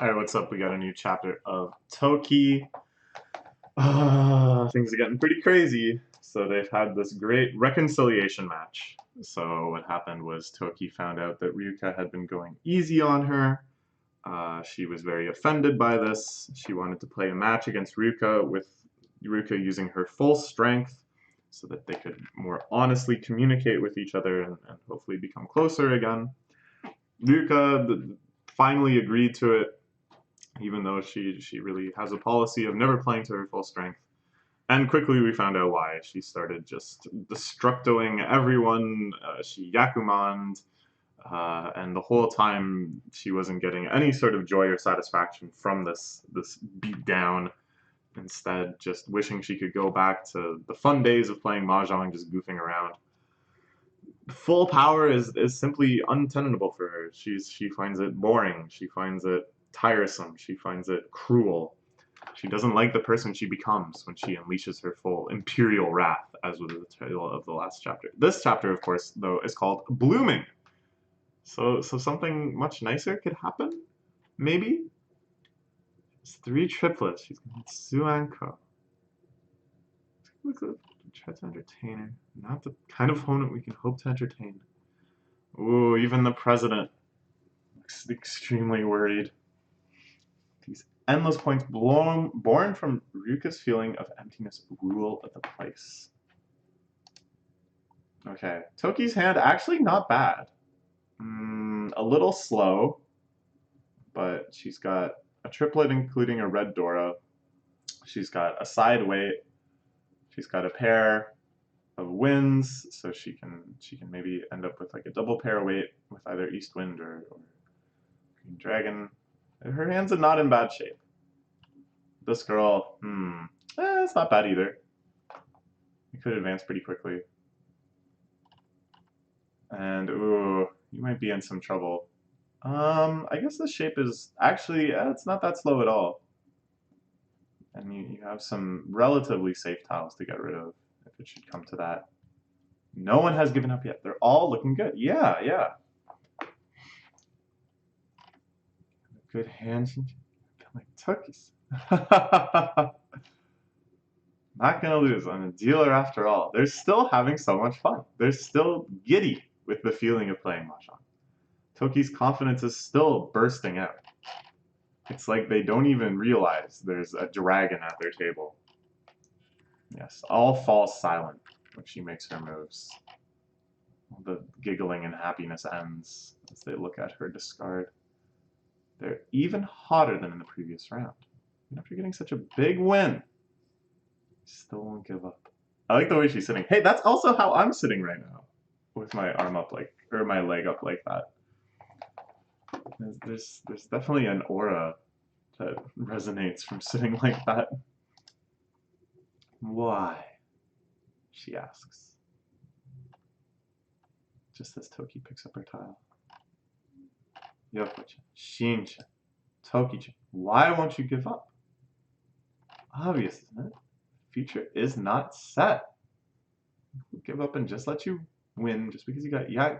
Alright, what's up? We got a new chapter of Toki. Things are getting pretty crazy. So they've had this great reconciliation match. So what happened was Toki found out that Ryuka had been going easy on her. She was very offended by this. She wanted to play a match against Ryuka with Ryuka using her full strength so that they could more honestly communicate with each other and hopefully become closer again. Ryuka finally agreed to it, even though she really has a policy of never playing to her full strength. And quickly we found out why. She started just destructoing everyone. She Yakumaned, and the whole time she wasn't getting any sort of joy or satisfaction from this beat down. Instead, just wishing she could go back to the fun days of playing mahjong, just goofing around. Full power is simply untenable for her. She finds it boring. She finds it tiresome. She finds it cruel. She doesn't like the person she becomes when she unleashes her full imperial wrath, as was the title of the last chapter. This chapter, of course, though, is called Blooming. So something much nicer could happen, maybe? It's 3 triplets. She's gonna meet Suanko. Try to entertain her. Not the kind of opponent we can hope to entertain. Ooh, even the president looks extremely worried. These endless points born from Ryuka's feeling of emptiness rule the place. Okay, Toki's hand actually not bad. A little slow, but she's got a triplet including a red Dora. She's got a side weight. She's got a pair of winds, so she can maybe end up with like a double pair weight with either East Wind or Green Dragon. Her hands are not in bad shape. This girl, it's not bad either. You could advance pretty quickly. And, ooh, you might be in some trouble. I guess this shape is actually, it's not that slow at all. And you have some relatively safe tiles to get rid of, if it should come to that. No one has given up yet. They're all looking good. Yeah. Good hands. Like Tokis. Not gonna lose. I'm a dealer after all. They're still having so much fun. They're still giddy with the feeling of playing mahjong. Toki's confidence is still bursting out. It's like they don't even realize there's a dragon at their table. Yes, all falls silent when she makes her moves. The giggling and happiness ends as they look at her discard. They're even hotter than in the previous round. And after getting such a big win, still won't give up. I like the way she's sitting. Hey, that's also how I'm sitting right now, with my arm up like, or my leg up like that. There's definitely an aura that resonates from sitting like that. Why? She asks. Just as Toki picks up her tile. Yoko-chan, Shin-chan, Toki-chan, why won't you give up? Obvious, isn't it? The future is not set. We'll give up and just let you win just because you got Yakko.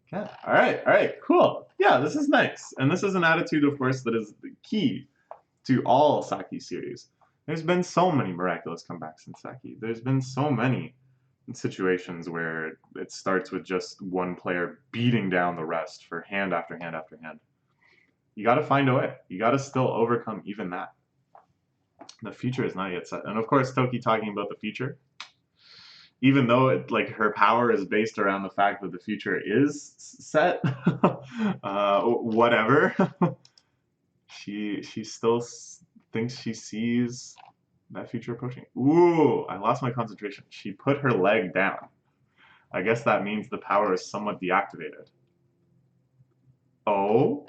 Again. Alright, cool. Yeah, this is nice. And this is an attitude, of course, that is the key to all Saki series. There's been so many miraculous comebacks in Saki. There's been so many situations where it starts with just one player beating down the rest for hand after hand after hand. You gotta find a way. You gotta still overcome even that. The future is not yet set. And of course, Toki talking about the future, even though her power is based around the fact that the future is set, whatever, she still thinks she sees that future approaching. Ooh, I lost my concentration. She put her leg down. I guess that means the power is somewhat deactivated. Oh,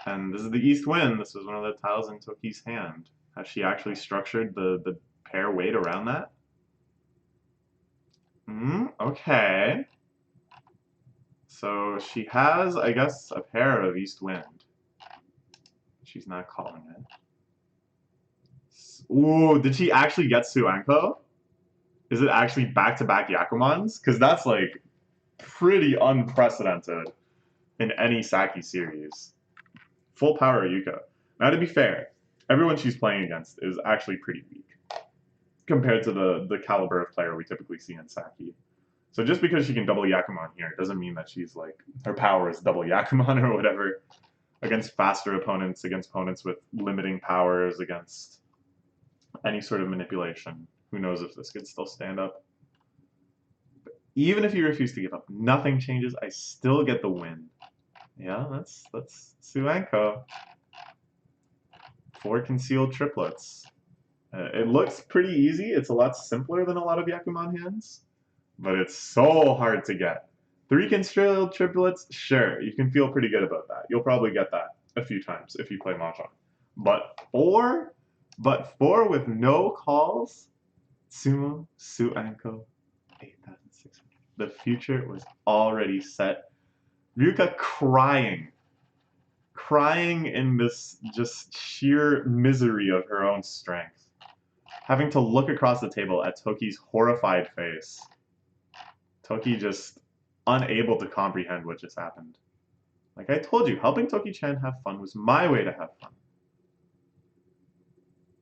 and this is the East Wind. This was one of the tiles in Toki's hand. Has she actually structured the pair weight around that? Okay. So she has, I guess, a pair of East Wind. She's not calling it. Ooh, did she actually get Suanko? Is it actually back-to-back Yakumans? Because that's, like, pretty unprecedented in any Saki series. Full power Yuka. Now, to be fair, everyone she's playing against is actually pretty weak compared to the caliber of player we typically see in Saki. So just because she can double Yakumon here doesn't mean that she's like, her power is double Yakumon or whatever. Against faster opponents, against opponents with limiting powers, against any sort of manipulation. Who knows if this could still stand up. But even if you refuse to give up, nothing changes. I still get the win. Yeah, that's Suanko. 4 concealed triplets. It looks pretty easy. It's a lot simpler than a lot of Yakumon hands, but it's so hard to get. 3 concealed triplets, sure, you can feel pretty good about that. You'll probably get that a few times if you play Mahjong. But 4 with no calls, Sumo, Suanko, 8,600. The future was already set. Ryuka crying in this just sheer misery of her own strength. Having to look across the table at Toki's horrified face. Toki just unable to comprehend what just happened. Like I told you, helping Toki-chan have fun was my way to have fun.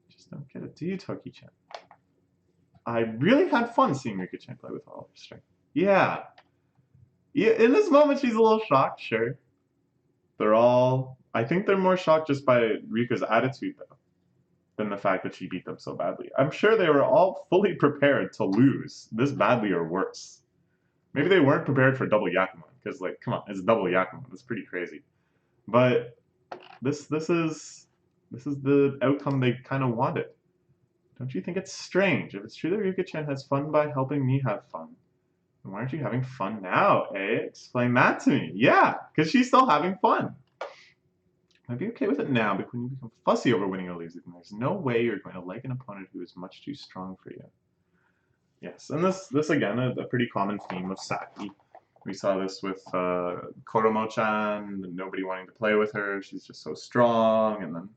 Just don't get it, do you, Toki-chan? I really had fun seeing Ryuka-chan play with all of her strength. Yeah. In this moment, she's a little shocked, sure. I think they're more shocked just by Ryuka's attitude, though, than the fact that she beat them so badly. I'm sure they were all fully prepared to lose this badly or worse. Maybe they weren't prepared for double Yakumon, because, like, come on, it's double Yakumon. It's pretty crazy. But this is the outcome they kind of wanted. Don't you think it's strange? If it's true that Ryuka-chan has fun by helping me have fun, then why aren't you having fun now, eh? Explain that to me. Yeah, because she's still having fun. I'd be okay with it now, but when you become fussy over winning or losing, there's no way you're going to like an opponent who is much too strong for you. Yes, and this again, a pretty common theme of Saki. We saw this with Koromo-chan, nobody wanting to play with her, she's just so strong, and then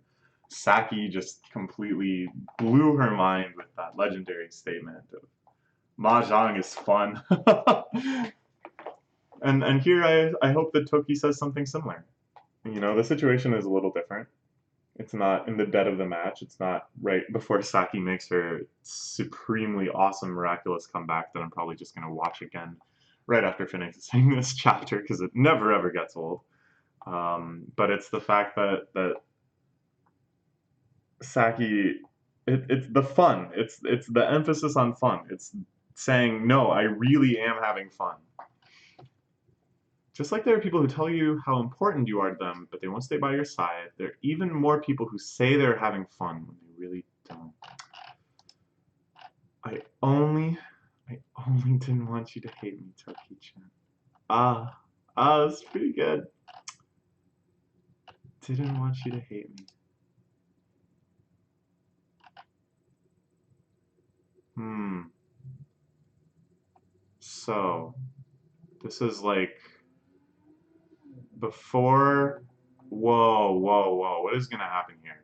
Saki just completely blew her mind with that legendary statement of Mahjong is fun. and here I hope that Toki says something similar. You know, the situation is a little different. It's not in the dead of the match. It's not right before Saki makes her supremely awesome, miraculous comeback that I'm probably just going to watch again right after finishing this chapter because it never ever gets old. But it's the fact that Saki, it's the fun. It's the emphasis on fun. It's saying, no, I really am having fun. Just like there are people who tell you how important you are to them, but they won't stay by your side, there are even more people who say they're having fun when they really don't. I only didn't want you to hate me, Toki-chan. That's pretty good. Didn't want you to hate me. So, this is like before. Whoa, what is gonna happen here?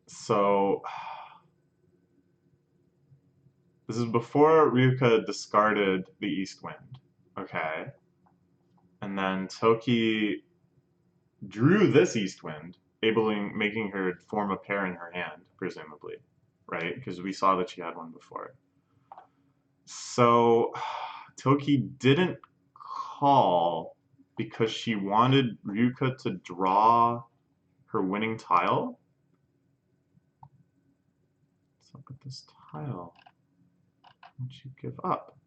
So, this is before Ryuka discarded the East Wind, okay? And then Toki drew this East Wind, making her form a pair in her hand, presumably, right? Because we saw that she had one before. So, Toki didn't call because she wanted Ryuka to draw her winning tile. What's up with this tile? Won't you give up?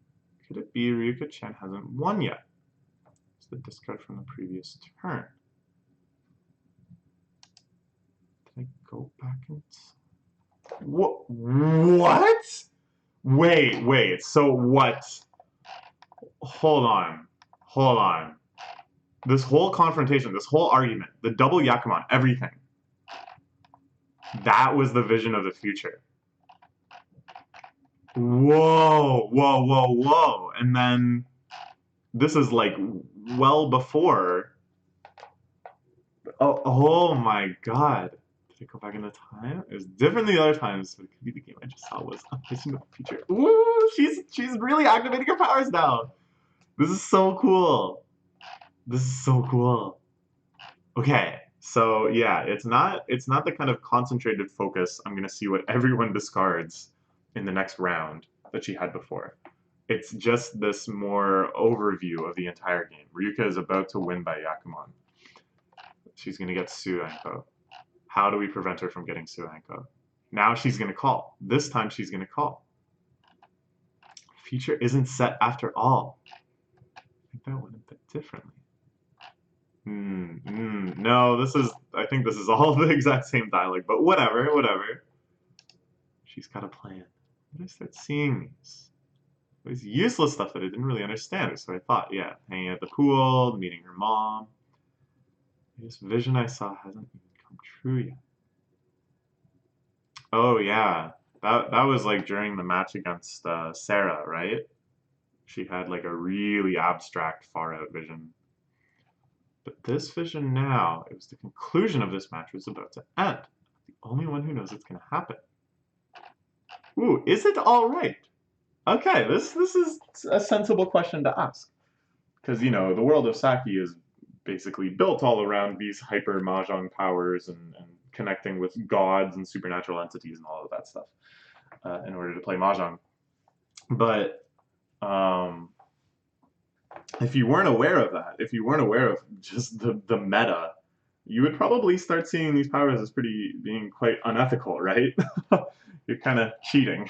Could it be Ryuka-chan hasn't won yet? It's the discard from the previous turn. Did I go back and... What? Wait, so what? Hold on. This whole confrontation, this whole argument, the double Yakumon, everything. That was the vision of the future. Whoa. And then this is like well before. Oh my god. Did I go back in the time? It was different than the other times, but it could be the game I just saw was a vision of the future. Ooh, she's really activating her powers now. This is so cool. This is so cool. Okay, so yeah, it's not the kind of concentrated focus. I'm gonna see what everyone discards in the next round that she had before. It's just this more overview of the entire game. Ryuka is about to win by Yakuman. She's gonna get Suenko. How do we prevent her from getting Suenko? Now she's gonna call. This time she's gonna call. Feature isn't set after all. I think that went a bit differently. No, I think this is all the exact same dialogue, but whatever, whatever. She's got a plan. When did I start seeing these? These useless stuff that I didn't really understand, so I thought, yeah, hanging at the pool, meeting her mom. This vision I saw hasn't even come true yet. Oh yeah, that was like during the match against Sarah, right? She had like a really abstract, far out vision. But this vision now, it was the conclusion of this match was about to end. The only one who knows it's going to happen. Ooh, is it all right? Okay, this is a sensible question to ask. Because, the world of Saki is basically built all around these hyper mahjong powers and connecting with gods and supernatural entities and all of that stuff in order to play mahjong. But if you weren't aware of that, if you weren't aware of just the meta, you would probably start seeing these powers as being quite unethical, right? You're kind of cheating.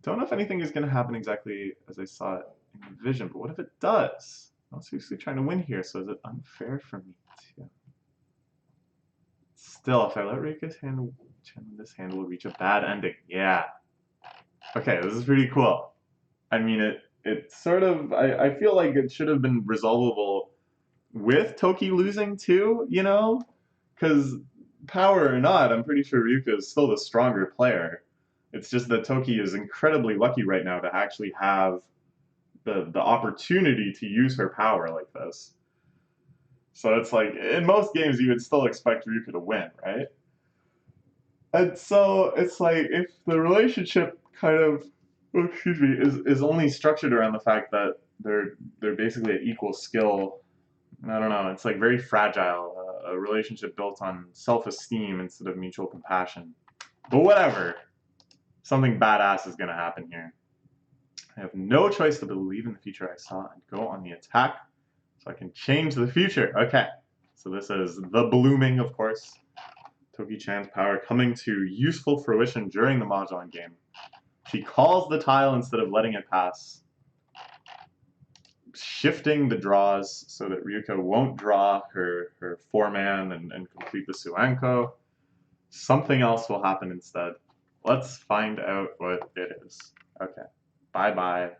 Don't know if anything is going to happen exactly as I saw it in the vision, but what if it does? I'm seriously trying to win here, so is it unfair for me to? Still, if I let Rika's hand, this hand will reach a bad ending. Yeah. Okay, this is pretty cool. I mean, it sort of, I feel like it should have been resolvable with Toki losing too, Because power or not, I'm pretty sure Ryuka is still the stronger player. It's just that Toki is incredibly lucky right now to actually have the opportunity to use her power like this. So it's like in most games you would still expect Ryuka to win, right? And so it's like if the relationship kind of, oh, excuse me, is only structured around the fact that they're basically at equal skill. I don't know. It's like very fragile. A relationship built on self-esteem instead of mutual compassion. But whatever. Something badass is gonna happen here. I have no choice to believe in the future I saw and go on the attack so I can change the future. Okay. So this is the blooming, of course. Toki-chan's power coming to useful fruition during the Mahjong game. She calls the tile instead of letting it pass, shifting the draws so that Ryuka won't draw her 4-man and complete the Suanko. Something else will happen instead. Let's find out what it is. Okay. Bye-bye.